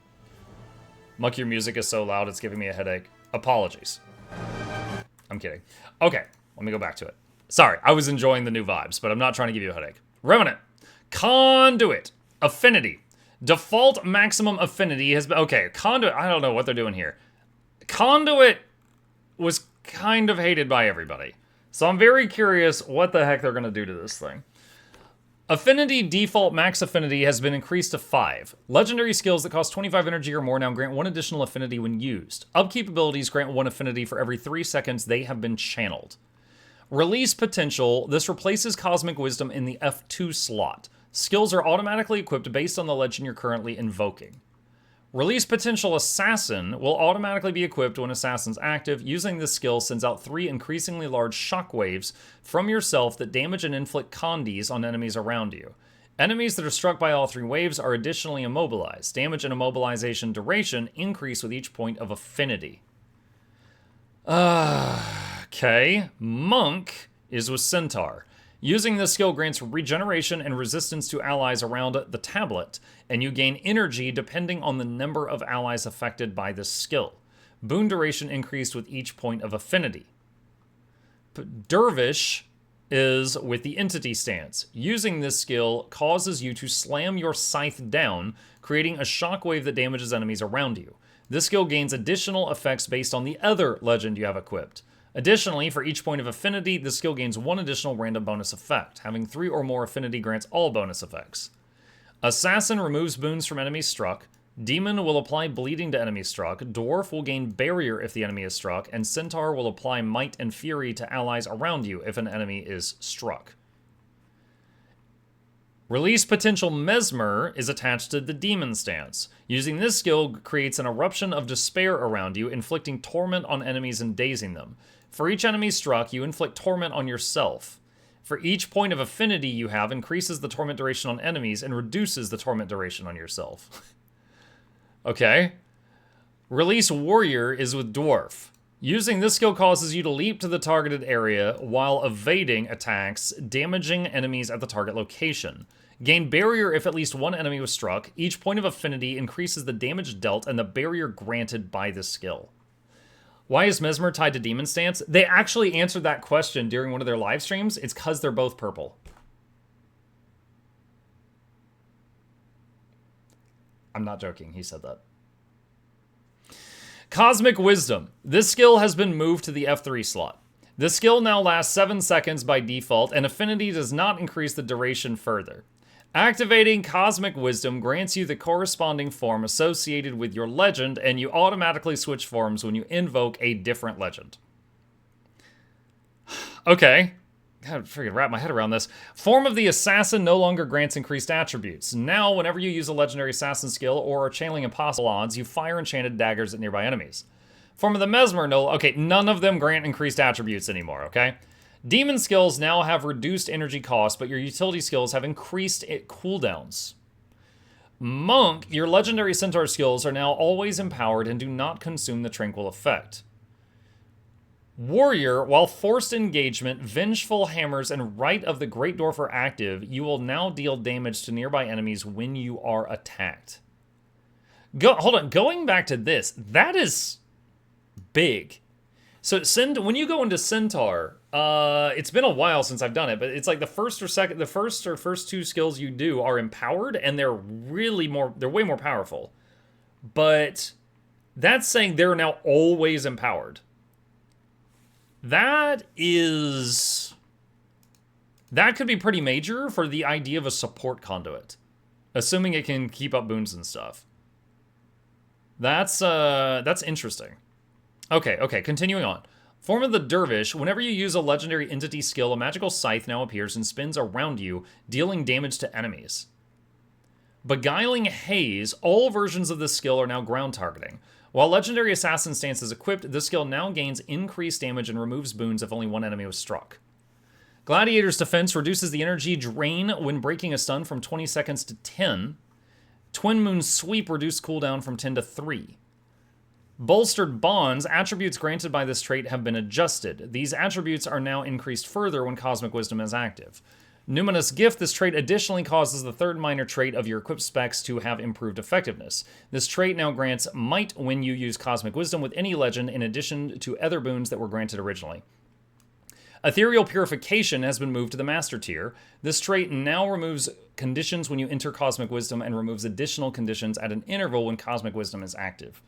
Muck, your music is so loud it's giving me a headache. Apologies. I'm kidding. Okay, let me go back to it. Sorry, I was enjoying the new vibes, but I'm not trying to give you a headache. Revenant. Conduit. Affinity. Default maximum affinity has been... Okay, Conduit... I don't know what they're doing here. Conduit was kind of hated by everybody. So I'm very curious what the heck they're going to do to this thing. Affinity default max affinity has been increased to 5. Legendary skills that cost 25 energy or more now grant 1 additional affinity when used. Upkeep abilities grant 1 affinity for every 3 seconds they have been channeled. Release potential. This replaces Cosmic Wisdom in the F2 slot. Skills are automatically equipped based on the legend you're currently invoking. Release Potential Assassin will automatically be equipped when Assassin's active. Using this skill sends out 3 increasingly large shockwaves from yourself that damage and inflict condies on enemies around you. Enemies that are struck by all 3 waves are additionally immobilized. Damage and immobilization duration increase with each point of affinity. Okay. Monk is with Centaur. Using this skill grants regeneration and resistance to allies around the tablet, and you gain energy depending on the number of allies affected by this skill. Boon duration increased with each point of affinity. Dervish is with the Entity stance. Using this skill causes you to slam your scythe down, creating a shockwave that damages enemies around you. This skill gains additional effects based on the other legend you have equipped. Additionally, for each point of affinity, the skill gains 1 additional random bonus effect. Having 3 or more affinity grants all bonus effects. Assassin removes boons from enemies struck. Demon will apply bleeding to enemies struck. Dwarf will gain barrier if the enemy is struck. And Centaur will apply might and fury to allies around you if an enemy is struck. Release Potential Mesmer is attached to the Demon stance. Using this skill creates an eruption of despair around you, inflicting torment on enemies and dazing them. For each enemy struck, you inflict torment on yourself. For each point of affinity you have, increases the torment duration on enemies and reduces the torment duration on yourself. Okay. Release Warrior is with Dwarf. Using this skill causes you to leap to the targeted area while evading attacks, damaging enemies at the target location. Gain barrier if at least one enemy was struck. Each point of affinity increases the damage dealt and the barrier granted by the skill. Why is Mesmer tied to Demon Stance? They actually answered that question during one of their live streams. It's because they're both purple. I'm not joking. He said that. Cosmic Wisdom. This skill has been moved to the F3 slot. This skill now lasts 7 seconds by default, and affinity does not increase the duration further. Activating Cosmic Wisdom grants you the corresponding form associated with your legend, and you automatically switch forms when you invoke a different legend. Okay. Gotta freaking wrap my head around this. Form of the Assassin no longer grants increased attributes. Now, whenever you use a legendary assassin skill or are channeling impossible odds, you fire enchanted daggers at nearby enemies. Form of the Mesmer no... Okay, none of them grant increased attributes anymore, okay? Demon skills now have reduced energy cost, but your utility skills have increased cooldowns. Monk, your legendary centaur skills are now always empowered and do not consume the tranquil effect. Warrior, while forced engagement, vengeful hammers, and Rite of the Great Dwarf are active, you will now deal damage to nearby enemies when you are attacked. Hold on, going back to this, that is big. So when you go into Centaur, it's been a while since I've done it, but it's like the first or two skills you do are empowered, and they're way more powerful. But that's saying they're now always empowered. That could be pretty major for the idea of a support conduit, assuming it can keep up boons and stuff. That's interesting. Okay, continuing on. Form of the Dervish. Whenever you use a legendary entity skill, a magical scythe now appears and spins around you, dealing damage to enemies. Beguiling Haze. All versions of this skill are now ground targeting. While Legendary Assassin Stance is equipped, this skill now gains increased damage and removes boons if only one enemy was struck. Gladiator's Defense reduces the energy drain when breaking a stun from 20 seconds to 10. Twin Moon Sweep reduced cooldown from 10 to 3. Bolstered Bonds. Attributes granted by this trait have been adjusted. These attributes are now increased further when Cosmic Wisdom is active. Numinous Gift. This trait additionally causes the third minor trait of your equipped specs to have improved effectiveness. This trait now grants Might when you use Cosmic Wisdom with any legend in addition to other boons that were granted originally. Ethereal Purification has been moved to the Master tier. This trait now removes conditions when you enter Cosmic Wisdom and removes additional conditions at an interval when Cosmic Wisdom is active.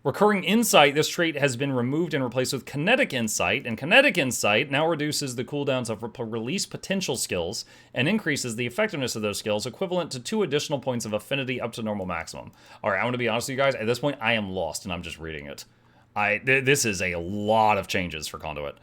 Recurring Insight, this trait has been removed and replaced with Kinetic Insight, and Kinetic Insight now reduces the cooldowns of release potential skills and increases the effectiveness of those skills, equivalent to 2 additional points of affinity up to normal maximum. All right, I'm going to be honest with you guys. At this point, I am lost, and I'm just reading it. This is a lot of changes for Conduit.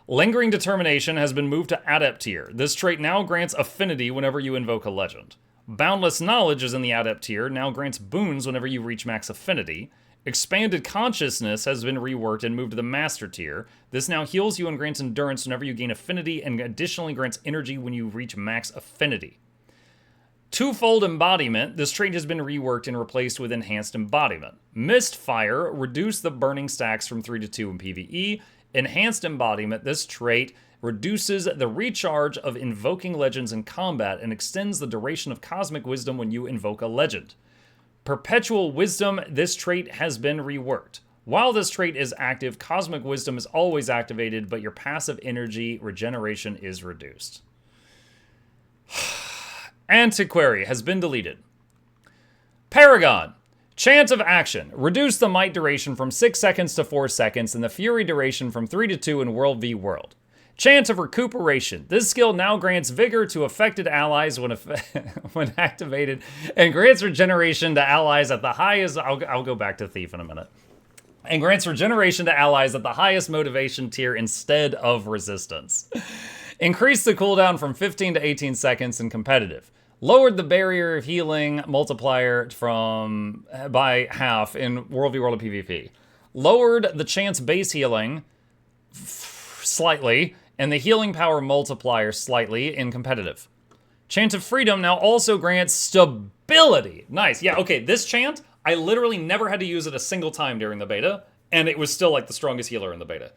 Lingering Determination has been moved to Adept tier. This trait now grants affinity whenever you invoke a legend. Boundless Knowledge is in the Adept tier, now grants boons whenever you reach max affinity. Expanded Consciousness has been reworked and moved to the Master tier. This now heals you and grants endurance whenever you gain affinity, and additionally grants energy when you reach max affinity. Twofold Embodiment. This trait has been reworked and replaced with Enhanced Embodiment. Mistfire. Reduce the burning stacks from 3 to 2 in PvE. Enhanced Embodiment. This trait reduces the recharge of invoking legends in combat and extends the duration of Cosmic Wisdom when you invoke a legend. Perpetual Wisdom, this trait has been reworked. While this trait is active, Cosmic Wisdom is always activated, but your passive energy regeneration is reduced. Antiquary has been deleted. Paragon. Chance of Action. Reduce the might duration from 6 seconds to 4 seconds and the fury duration from 3 to 2 in World v World. Chance of Recuperation. This skill now grants vigor to affected allies when activated, and grants regeneration to allies at the highest... I'll go back to Thief in a minute. And grants regeneration to allies at the highest motivation tier instead of resistance. Increase the cooldown from 15 to 18 seconds in competitive. Lowered the barrier of healing multiplier by half in World v World of PvP. Lowered the chance base healing slightly and the healing power multiplier slightly in competitive. Chant of Freedom now also grants stability. Nice. Yeah, okay, this chant, I literally never had to use it a single time during the beta, and it was still like the strongest healer in the beta.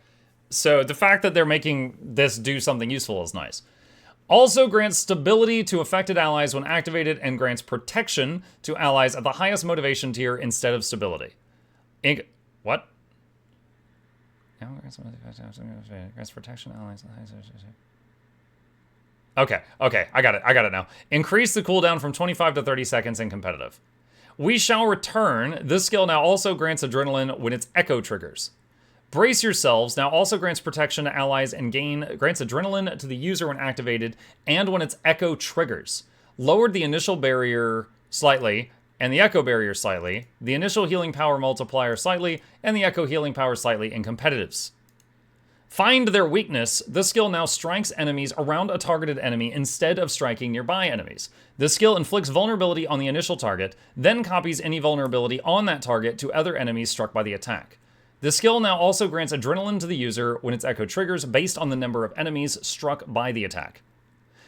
So the fact that they're making this do something useful is nice. Also grants stability to affected allies when activated and grants protection to allies at the highest motivation tier instead of stability. What? Grants protection to allies at the highest motivation tier. Okay, I got it now. Increase the cooldown from 25 to 30 seconds in competitive. We Shall Return. This skill now also grants adrenaline when its echo triggers. Brace Yourselves now also grants protection to allies and grants adrenaline to the user when activated and when its echo triggers. Lowered the initial barrier slightly and the echo barrier slightly, the initial healing power multiplier slightly, and the echo healing power slightly in competitives. Find Their Weakness. This skill now strikes enemies around a targeted enemy instead of striking nearby enemies. This skill inflicts vulnerability on the initial target, then copies any vulnerability on that target to other enemies struck by the attack. This skill now also grants adrenaline to the user when its echo triggers based on the number of enemies struck by the attack.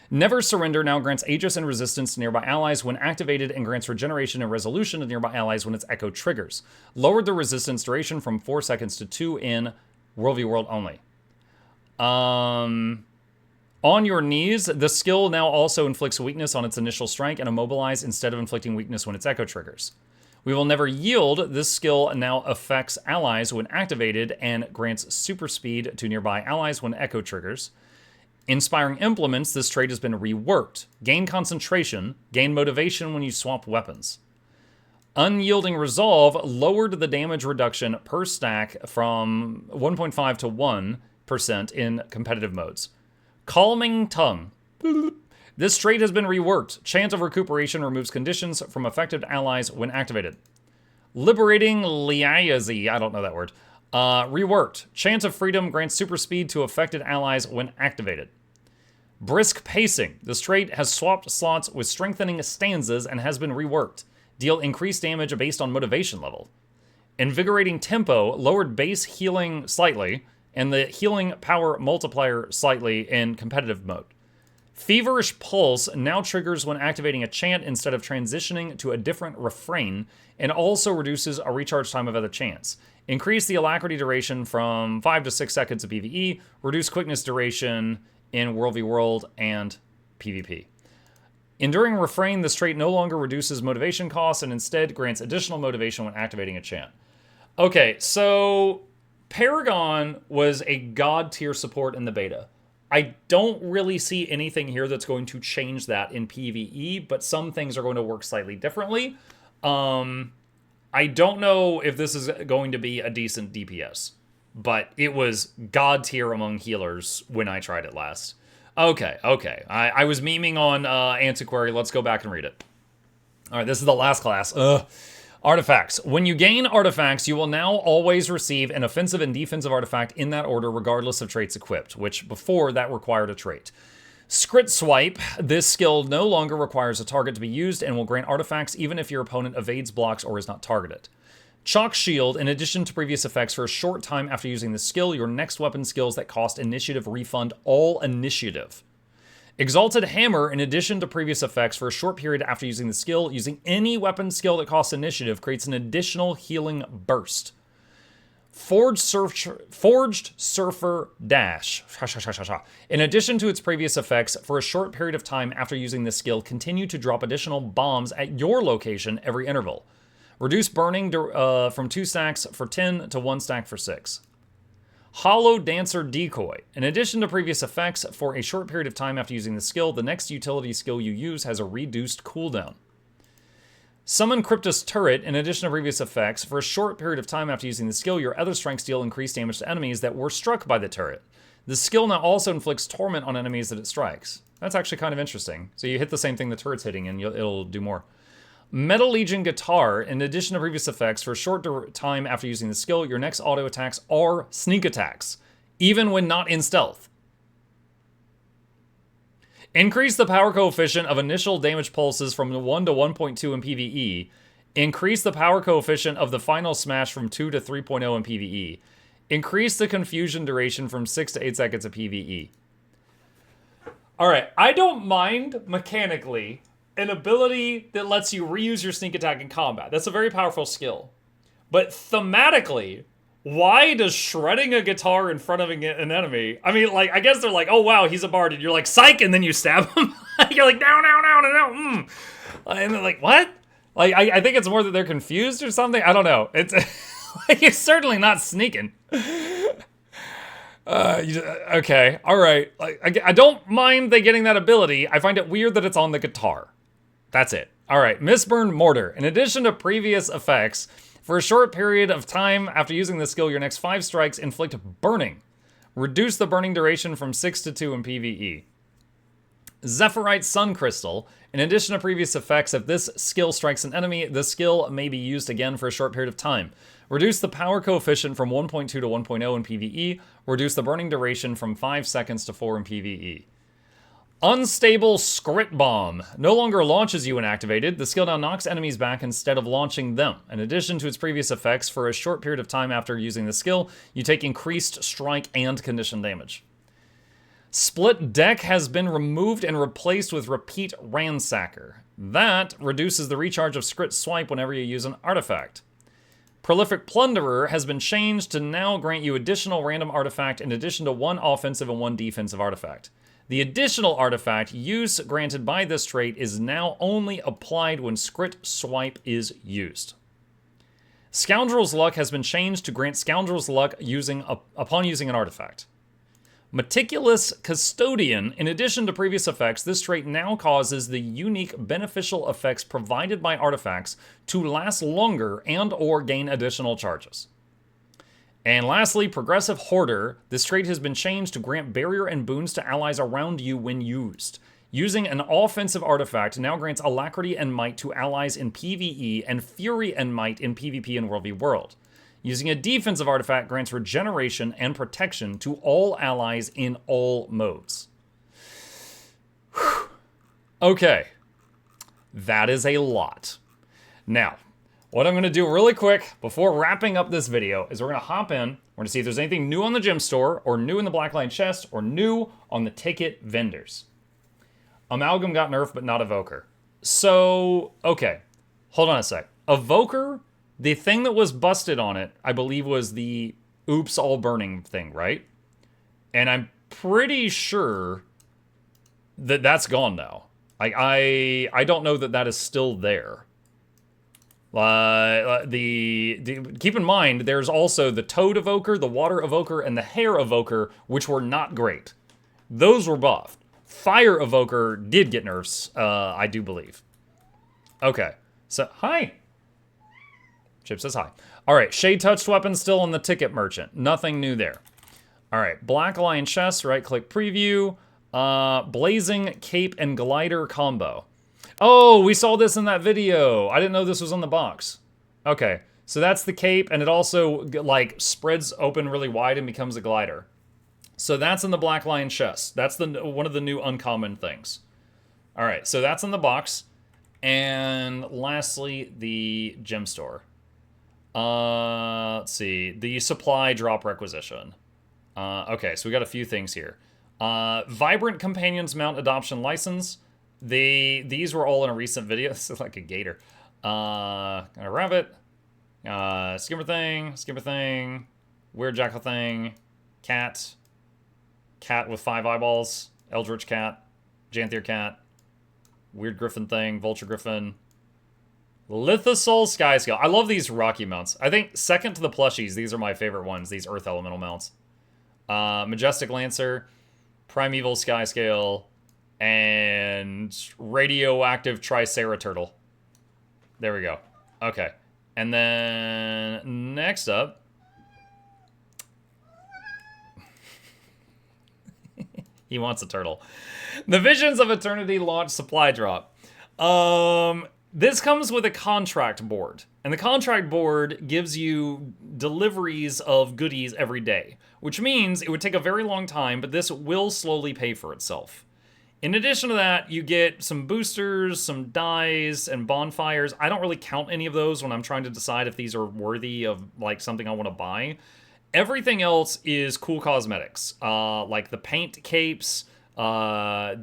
Never Surrender now grants Aegis and resistance to nearby allies when activated and grants regeneration and resolution to nearby allies when its echo triggers. Lowered the resistance duration from 4 seconds to 2 in World v World only. On Your Knees, the skill now also inflicts weakness on its initial strike and immobilize instead of inflicting weakness when its echo triggers. We Will Never Yield. This skill now affects allies when activated and grants super speed to nearby allies when echo triggers. Inspiring Implements. This trait has been reworked. Gain concentration. Gain motivation when you swap weapons. Unyielding Resolve lowered the damage reduction per stack from 1.5 to 1% in competitive modes. Calming Tongue. This trait has been reworked. Chant of Recuperation removes conditions from affected allies when activated. Liberating Liazi. I don't know that word. Reworked. Chant of Freedom grants super speed to affected allies when activated. Brisk Pacing. This trait has swapped slots with strengthening stanzas and has been reworked. Deal increased damage based on motivation level. Invigorating Tempo lowered base healing slightly and the healing power multiplier slightly in competitive mode. Feverish Pulse now triggers when activating a chant instead of transitioning to a different refrain, and also reduces a recharge time of other chants. Increase the alacrity duration from 5 to 6 seconds of PvE, reduce quickness duration in World v World and PvP. Enduring Refrain, this trait no longer reduces motivation costs and instead grants additional motivation when activating a chant. Okay, so Paragon was a god tier support in the beta. I don't really see anything here that's going to change that in PvE, but some things are going to work slightly differently. I don't know if this is going to be a decent DPS, but it was god tier among healers when I tried it last. Okay. I was memeing on Antiquary. Let's go back and read it. All right, this is the last class. Artifacts. When you gain artifacts, you will now always receive an offensive and defensive artifact in that order, regardless of traits equipped, which before that required a trait. Scrit Swipe. This skill no longer requires a target to be used and will grant artifacts even if your opponent evades blocks or is not targeted. Chalk Shield. In addition to previous effects, for a short time after using the skill, your next weapon skills that cost initiative refund all initiative. Exalted Hammer, in addition to previous effects, for a short period after using the skill, using any weapon skill that costs initiative creates an additional healing burst. Forged Surfer Dash. In addition to its previous effects, for a short period of time after using this skill, continue to drop additional bombs at your location every interval. Reduce burning from 2 stacks for 10 to 1 stack for 6. Hollow Dancer Decoy. In addition to previous effects, for a short period of time after using the skill, the next utility skill you use has a reduced cooldown. Summon Cryptus Turret. In addition to previous effects, for a short period of time after using the skill, your other strengths deal increased damage to enemies that were struck by the turret. The skill now also inflicts torment on enemies that it strikes. That's actually kind of interesting. So you hit the same thing the turret's hitting and it'll do more. Metal Legion Guitar. In addition to previous effects, for a short time after using the skill, your next auto attacks are sneak attacks, even when not in stealth. Increase the power coefficient of initial damage pulses from 1 to 1.2 in PvE. Increase the power coefficient of the final smash from 2 to 3.0 in PvE. Increase the confusion duration from 6 to 8 seconds of PvE. Alright, I don't mind, mechanically, an ability that lets you reuse your sneak attack in combat. That's a very powerful skill. But thematically, why does shredding a guitar in front of an enemy... I mean, like, I guess they're like, oh wow, he's a bard, and you're like, psych, and then you stab him. You're like, no. And they're like, what? Like, I think it's more that they're confused or something. I don't know. It's like, you're certainly not sneaking. Okay, all right. Like, I don't mind they getting that ability. I find it weird that it's on the guitar. That's it. All right, Mistburn Mortar. In addition to previous effects, for a short period of time after using this skill, your next 5 strikes inflict burning. Reduce the burning duration from 6 to 2 in PvE. Zephyrite Sun Crystal. In addition to previous effects, if this skill strikes an enemy, the skill may be used again for a short period of time. Reduce the power coefficient from 1.2 to 1.0 in PvE. Reduce the burning duration from 5 seconds to 4 in PvE. Unstable Scrit Bomb. No longer launches you when activated. The skill now knocks enemies back instead of launching them. In addition to its previous effects, for a short period of time after using the skill, you take increased strike and condition damage. Split Deck has been removed and replaced with Repeat Ransacker. That reduces the recharge of Scrit Swipe whenever you use an artifact. Prolific Plunderer has been changed to now grant you additional random artifact in addition to 1 offensive and 1 defensive artifact. The additional artifact use granted by this trait is now only applied when Scrit Swipe is used. Scoundrel's Luck has been changed to grant Scoundrel's Luck upon using an artifact. Meticulous Custodian. In addition to previous effects, this trait now causes the unique beneficial effects provided by artifacts to last longer and or gain additional charges. And lastly, Progressive Hoarder. This trait has been changed to grant barrier and boons to allies around you when used. Using an offensive artifact now grants Alacrity and Might to allies in PvE and Fury and Might in PvP and World v World. Using a defensive artifact grants regeneration and protection to all allies in all modes. Whew. Okay, that is a lot. Now, what I'm going to do really quick before wrapping up this video is we're going to hop in, we're going to see if there's anything new on the gem store, or new in the Blackline chest, or new on the ticket vendors. Amalgam got nerfed, but not Evoker. So, okay, hold on a sec. Evoker... The thing that was busted on it, I believe, was the oops all burning thing, right? And I'm pretty sure that that's gone now. I don't know that that is still there. Keep in mind, there's also the Toad Evoker, the Water Evoker, and the Hair Evoker, which were not great. Those were buffed. Fire Evoker did get nerfs, I do believe. Okay, so, hi. Chip says hi. All right, Shade Touched Weapon still on the Ticket Merchant. Nothing new there. All right, Black Lion Chest, right-click preview. Blazing Cape and Glider combo. Oh, we saw this in that video. I didn't know this was on the box. Okay, so that's the cape, and it also, like, spreads open really wide and becomes a glider. So that's in the Black Lion Chest. That's one of the new uncommon things. All right, so that's in the box. And lastly, the gem store. Let's see. The supply drop requisition. Okay, so we got a few things here. Vibrant Companions Mount Adoption License. These were all in a recent video. This is like a gator. A rabbit. Skimmer thing. Weird jackal thing. Cat. Cat with 5 eyeballs. Eldritch cat. Janthier cat. Weird griffin thing. Vulture griffin. Lithosol Sky Scale. I love these Rocky mounts. I think second to the plushies, these are my favorite ones, these Earth Elemental mounts. Majestic Lancer, Primeval Sky Scale, and Radioactive Triceraturtle. There we go. Okay. And then next up... he wants a turtle. The Visions of Eternity launch supply drop. This comes with a contract board, and the contract board gives you deliveries of goodies every day, which means it would take a very long time, but this will slowly pay for itself. In addition to that, you get some boosters, some dyes, and bonfires. I don't really count any of those when I'm trying to decide if these are worthy of, like, something I want to buy. Everything else is cool cosmetics, like the paint capes, what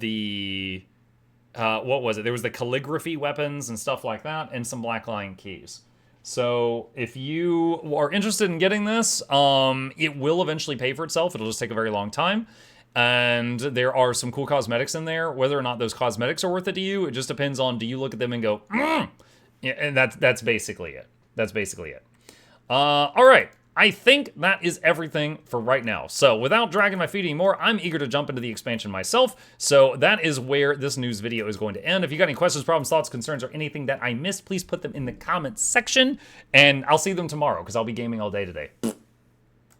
was it? There was the calligraphy weapons and stuff like that, and some Black Lion keys. So if you are interested in getting this, it will eventually pay for itself. It'll just take a very long time. And there are some cool cosmetics in there. Whether or not those cosmetics are worth it to you, it just depends on, do you look at them and go, Yeah, and that's basically it. That's basically it. All right. I think that is everything for right now. So without dragging my feet anymore, I'm eager to jump into the expansion myself. So that is where this news video is going to end. If you got any questions, problems, thoughts, concerns, or anything that I missed, please put them in the comments section. And I'll see them tomorrow because I'll be gaming all day today.